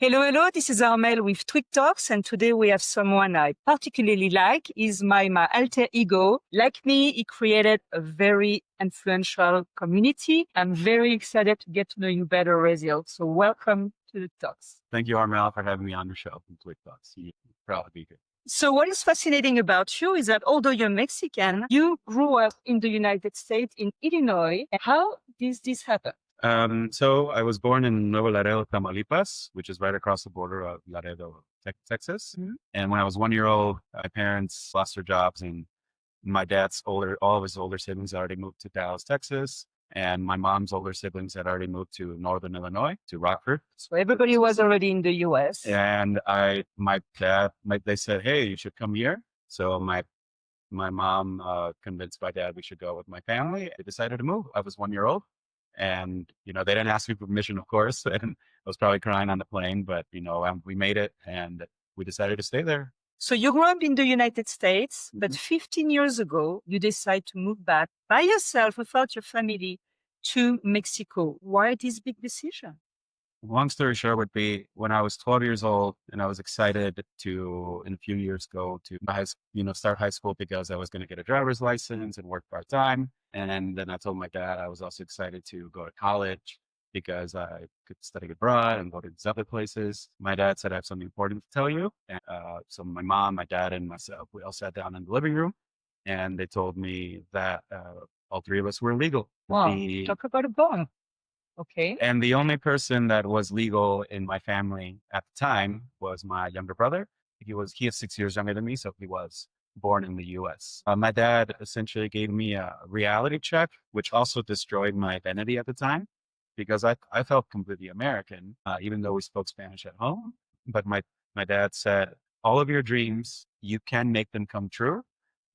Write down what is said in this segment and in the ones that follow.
Hello, hello. This is Armel with TWIG Talks, and today we have someone I particularly like. He's my alter ego. Like me, he created a very influential community. I'm very excited to get to know you better, Raziel. So welcome to the Talks. Thank you, Armel, for having me on your show from TWIG Talks. You're proud to be here. So what is fascinating about you is that although you're Mexican, you grew up in the United States, in Illinois. How did this happen? So I was born in Nuevo Laredo, Tamaulipas, which is right across the border of Laredo, Texas. Mm-hmm. And when I was 1 year old, my parents lost their jobs, and my dad's all of his older siblings had already moved to Dallas, Texas. And my mom's older siblings had already moved to Northern Illinois, to Rockford. So everybody was already in the US. And they said, hey, you should come here. So my mom convinced my dad we should go with my family. I decided to move. I was 1 year old. And, they didn't ask me permission, of course, and I was probably crying on the plane, but, we made it and we decided to stay there. So you grew up in the United States, but 15 years ago, you decided to move back by yourself without your family to Mexico. Why this big decision? Long story short would be when I was 12 years old and I was excited to, in a few years, go to start high school because I was going to get a driver's license and work part-time. And then I told my dad I was also excited to go to college because I could study abroad and go to these other places. My dad said, I have something important to tell you. And so my mom, my dad, and myself, we all sat down in the living room and they told me that all three of us were legal. Wow, talk about a bomb. Okay. And the only person that was legal in my family at the time was my younger brother. He is 6 years younger than me, so he was born in the US. My dad essentially gave me a reality check, which also destroyed my identity at the time because I felt completely American, even though we spoke Spanish at home. But my dad said, all of your dreams, you can make them come true,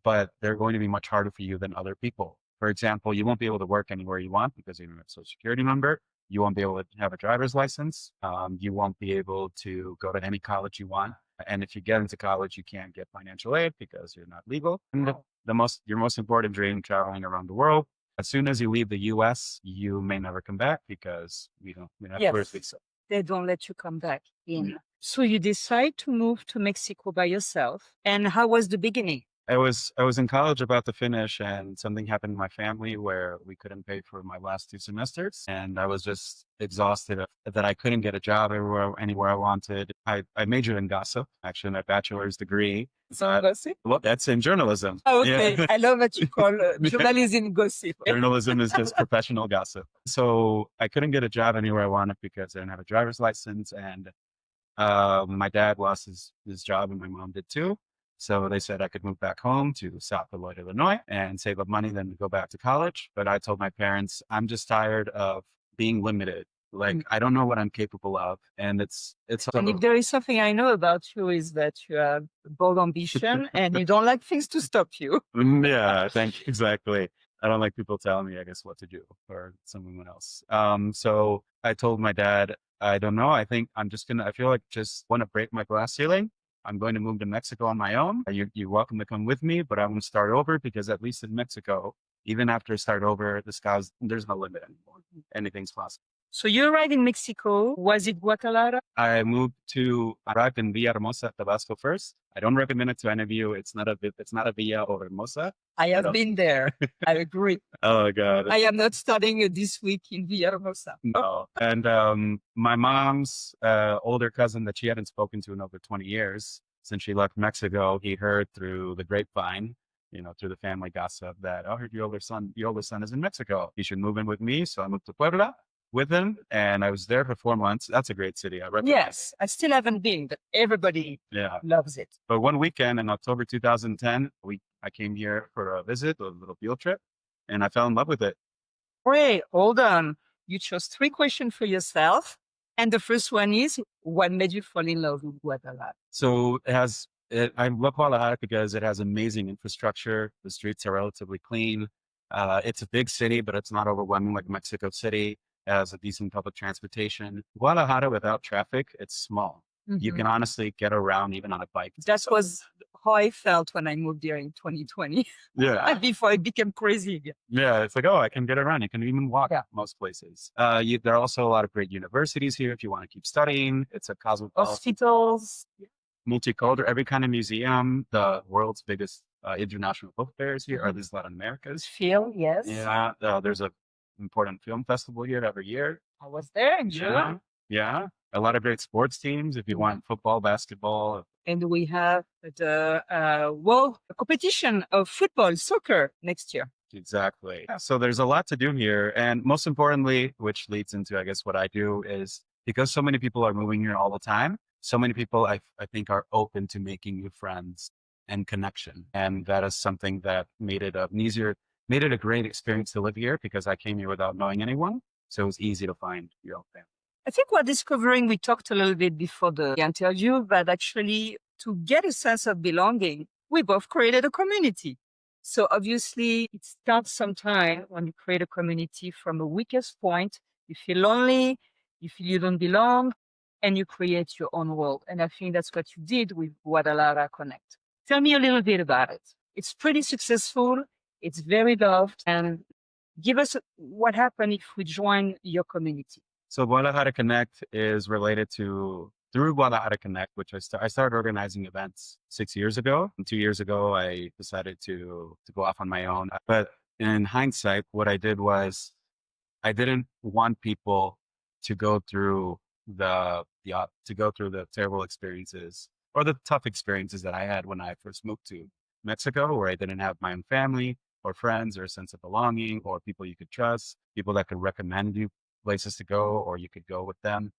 but they're going to be much harder for you than other people. For example, you won't be able to work anywhere you want because you don't have a social security number. You won't be able to have a driver's license. You won't be able to go to any college you want. And if you get into college, you can't get financial aid because you're not legal. And your most important dream, traveling around the world. As soon as you leave the US, you may never come back because we don't have tourist visa. They don't let you come back in. Mm-hmm. So you decide to move to Mexico by yourself. And how was the beginning? I was in college about to finish and something happened in my family where we couldn't pay for my last 2 semesters. And I was just exhausted that I couldn't get a job anywhere I wanted. I majored in gossip, actually, my bachelor's degree. Gossip? Well, that's in journalism. Oh, okay. Yeah. I love what you call journalism gossip. Journalism is just professional gossip. So I couldn't get a job anywhere I wanted because I didn't have a driver's license. And my dad lost his job and my mom did too. So they said I could move back home to South Beloit, Illinois and save up money, then go back to college. But I told my parents, I'm just tired of being limited. Like, I don't know what I'm capable of. And it's. And if there is something I know about you is that you have bold ambition and you don't like things to stop you. Yeah, exactly. I don't like people telling me, I guess, what to do or someone else. So I told my dad, I don't know. I think I feel like just want to break my glass ceiling. I'm going to move to Mexico on my own. You're welcome to come with me, but I want to start over because at least in Mexico, even after I start over, there's no limit anymore. Anything's possible. So you arrived in Mexico. Was it Guadalajara? I arrived in Villahermosa, Tabasco first. I don't recommend it to any of you. It's not a Villa or Hermosa. I have been there. I agree. Oh God. I am not studying this week in Villahermosa. No. And my mom's older cousin that she hadn't spoken to in over 20 years since she left Mexico, he heard through the grapevine, through the family gossip that, I heard your older son is in Mexico. You should move in with me. So I moved to Puebla with him and I was there for 4 months. That's a great city. I recommend. Yes, I still haven't been, but everybody loves it. But one weekend in October 2010, I came here for a little field trip, and I fell in love with it. Wait, hold on. You chose 3 questions for yourself. And the first one is, what made you fall in love with Guadalajara? So I love Guadalajara because it has amazing infrastructure. The streets are relatively clean. It's a big city, but it's not overwhelming like Mexico City. It has a decent public transportation. Guadalajara without traffic, it's small. Mm-hmm. You can honestly get around even on a bike. That was how I felt when I moved here in 2020 Yeah. before I became crazy again. Yeah. It's like, oh, I can get around. You can even walk Yeah. most places. There are also a lot of great universities here if you want to keep studying. It's a cosmopolitan, Hospitals. multicultural, every kind of museum. The world's biggest international book fairs here, or at Mhm. least Latin America's. Feel, yes. Yeah. There's a important film festival here every year. I was there in June. Yeah. Yeah. A lot of great sports teams if you want football, basketball. And we have the world competition of football, soccer next year. Exactly. Yeah, so there's a lot to do here. And most importantly, which leads into, I guess, what I do is because so many people are moving here all the time, so many people I think are open to making new friends and connection. And that is something that made it made it a great experience to live here because I came here without knowing anyone. So it was easy to find your own family. I think we're discovering, we talked a little bit before the interview, but actually to get a sense of belonging, we both created a community. So obviously it starts sometime when you create a community from a weakest point, you feel lonely, you feel you don't belong, and you create your own world. And I think that's what you did with Guadalajara Connect. Tell me a little bit about it. It's pretty successful. It's very loved. And give us what happened if we join your community. So Guadalajara Connect is related to through Guadalajara Connect, which I started organizing events 6 years ago. And 2 years ago, I decided to go off on my own. But in hindsight, what I did was I didn't want people to go through the terrible experiences or the tough experiences that I had when I first moved to Mexico, where I didn't have my own family or friends or a sense of belonging or people you could trust, people that could recommend you places to go, or you could go with them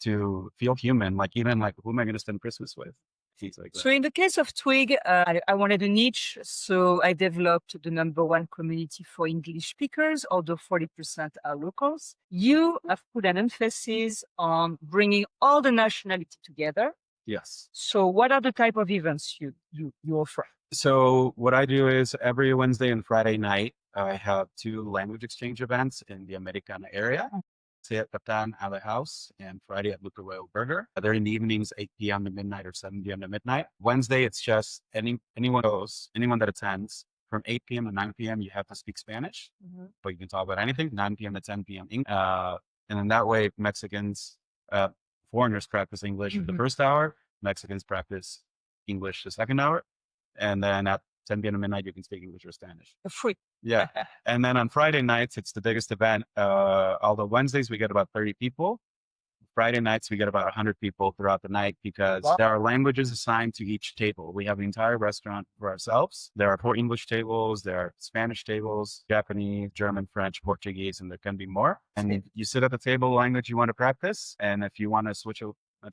to feel human. Like even like, who am I going to spend Christmas with? Things like that. So in the case of TWIG, I wanted a niche. So I developed the #1 community for English speakers, although 40% are locals. You have put an emphasis on bringing all the nationality together. Yes. So what are the type of events you offer? So what I do is every Wednesday and Friday night, I have 2 language exchange events in the Americana area. Say at Catan Ale House and Friday at Luca Royal Burger. They're in the evenings, 8 p.m. to midnight or 7 p.m. to midnight. Wednesday, it's just anyone that attends from 8 p.m. to 9 p.m. You have to speak Spanish, but you can talk about anything, 9 p.m. to 10 p.m. And then that way, Mexicans, foreigners practice English for the first hour. Mexicans practice English the second hour. And then at 10 p.m. to midnight, you can speak English or Spanish. Free. Yeah. And then on Friday nights, it's the biggest event. Although Wednesdays, we get about 30 people. Friday nights, we get about 100 people throughout the night because there are languages assigned to each table. We have the entire restaurant for ourselves. There are 4 English tables, there are Spanish tables, Japanese, German, French, Portuguese, and there can be more. And you sit at the table language you want to practice. And if you want to switch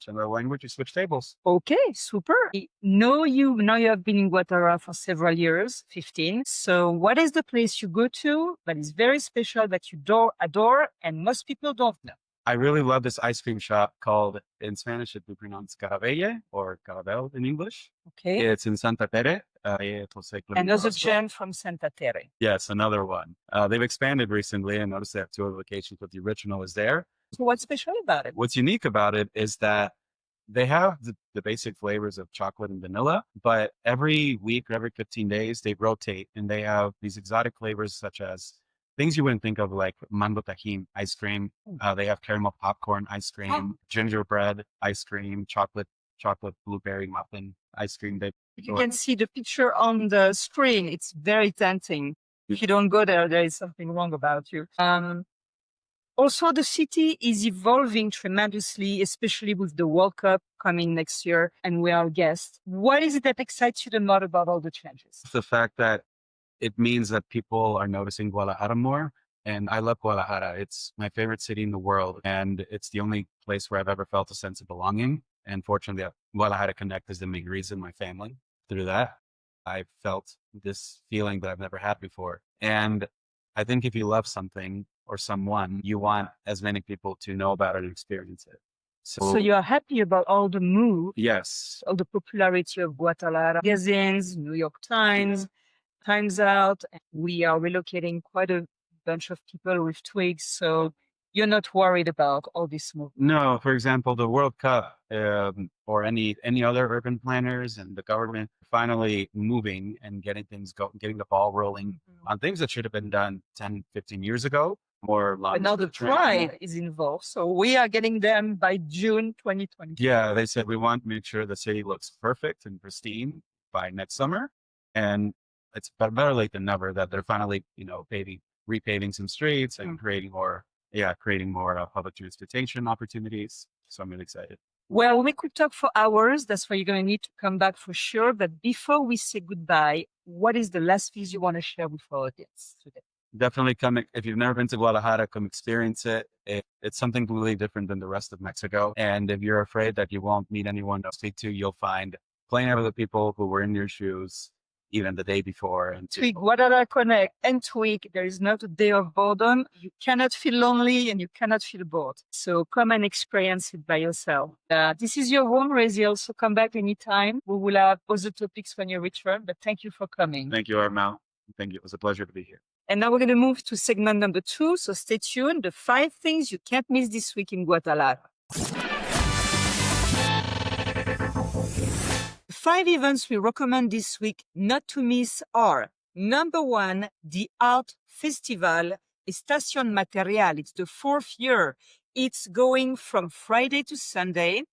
another language, you switch tables. Okay, super. Now you have been in Guadalajara for several years, 15. So what is the place you go to that is very special that you adore and most people don't know? I really love this ice cream shop called, in Spanish, it we pronounce Caravelle or Caravel in English. Okay. It's in Santa Tere. Another gem from Santa Tere. Yes, another one. They've expanded recently. I noticed they have 2 other locations, but the original is there. So what's special about it? What's unique about it is that they have the basic flavors of chocolate and vanilla, but every week or every 15 days, they rotate and they have these exotic flavors such as things you wouldn't think of, like mango tajin ice cream. They have caramel popcorn ice cream, gingerbread ice cream, chocolate blueberry muffin ice cream. You can see the picture on the screen. It's very tempting. If you don't go there, there is something wrong about you. Also, the city is evolving tremendously, especially with the World Cup coming next year, and we are guests. What is it that excites you the most about all the changes? The fact that it means that people are noticing Guadalajara more. And I love Guadalajara. It's my favorite city in the world. And it's the only place where I've ever felt a sense of belonging. And fortunately, Guadalajara Connect is the main reason, my family. Through that, I felt this feeling that I've never had before. And I think if you love something or someone, you want as many people to know about it and experience it. So you are happy about all the move? Yes. All the popularity of Guadalajara, magazines, New York Times, Times Out. We are relocating quite a bunch of people with TWIG. So You're not worried about all this movement. No, for example, the World Cup or any other urban planners and the government finally moving and getting getting the ball rolling on things that should have been done 10, 15 years ago. More But now the pride is involved. So we are getting them by June 2020. Yeah, they said we want to make sure the city looks perfect and pristine by next summer. And it's better late than never that they're finally, repaving some streets and creating more public transportation opportunities. So I'm really excited. Well, we could talk for hours. That's why you're going to need to come back for sure. But before we say goodbye, what is the last piece you want to share with our audience today? Definitely come. If you've never been to Guadalajara, come experience it. It's something completely different than the rest of Mexico. And if you're afraid that you won't meet anyone to speak to, you'll find plenty of other people who were in your shoes even the day before. And TWIG, Guadalajara Connect and TWIG, there is not a day of boredom. You cannot feel lonely and you cannot feel bored. So come and experience it by yourself. This is your home, Raziel, so come back anytime. We will have other topics when you return, but thank you for coming. Thank you, Armel. Thank you. It was a pleasure to be here. And now we're going to move to segment number 2. So stay tuned. The 5 things you can't miss this week in Guadalajara. 5 events we recommend this week not to miss are: number 1, the Art Festival Estación Material. It's the 4th year. It's going from Friday to Sunday,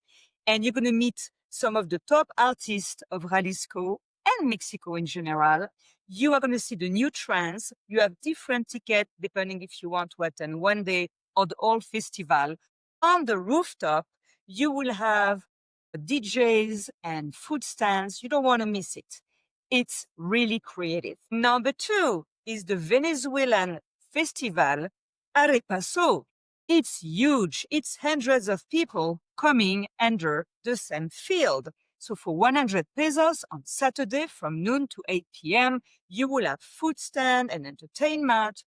and you're going to meet some of the top artists of Jalisco and Mexico in general. You are going to see the new trends. You have different tickets depending if you want to attend one day or the whole festival. On the rooftop, you will have DJs and food stands. You don't want to miss it. It's really creative. Number 2 is the Venezuelan festival Arepaso. It's huge. It's hundreds of people coming under the same field. So for 100 pesos on Saturday from noon to 8 p.m., you will have food stand and entertainment,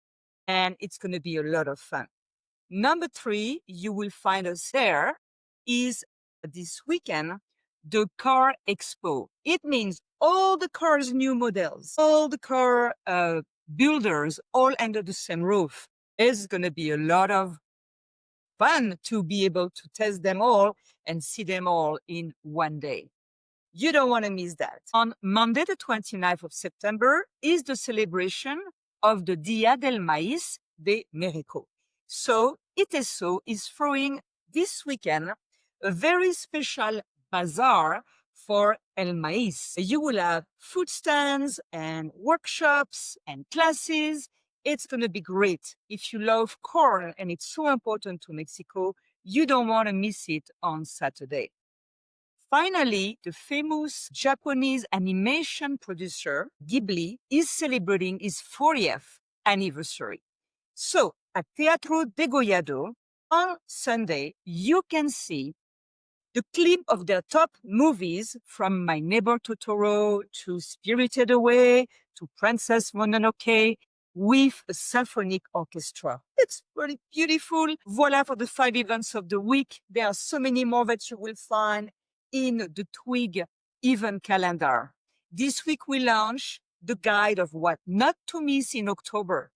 and it's going to be a lot of fun. Number 3, you will find us there, is this weekend, the Car Expo. It means all the cars' new models, all the car builders, all under the same roof. It's going to be a lot of fun to be able to test them all and see them all in one day. You don't want to miss that. On Monday, the 29th of September, is the celebration of the Dia del Maíz de México. So, ITESO is throwing this weekend a very special bazaar for El Maíz. You will have food stands and workshops and classes. It's going to be great. If you love corn and it's so important to Mexico, you don't want to miss it on Saturday. Finally, the famous Japanese animation producer Ghibli is celebrating his 40th anniversary. So, at Teatro Degollado, on Sunday, you can see the clip of their top movies, from My Neighbor Totoro to Spirited Away to Princess Mononoke, with a symphonic orchestra. It's pretty beautiful. Voila for the 5 events of the week. There are so many more that you will find in the TWIG event calendar. This week we launch the guide of what not to miss in October.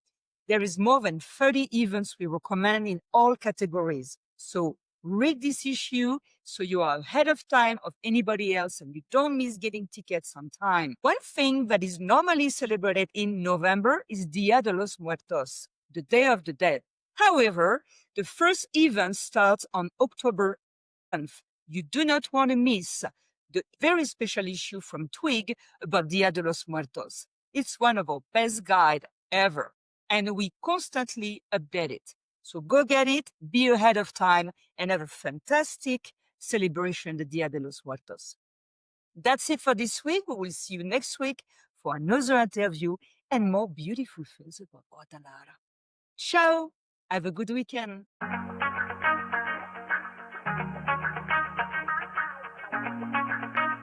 There is more than 30 events we recommend in all categories. So read this issue so you are ahead of time of anybody else and you don't miss getting tickets on time. One thing that is normally celebrated in November is Dia de los Muertos, the Day of the Dead. However, the first event starts on October 10th. You do not want to miss the very special issue from TWIG about Dia de los Muertos. It's one of our best guides ever, and we constantly update it. So go get it, be ahead of time, and have a fantastic celebration, the Dia de los Muertos. That's it for this week. We will see you next week for another interview and more beautiful things about Guadalajara. Ciao. Have a good weekend.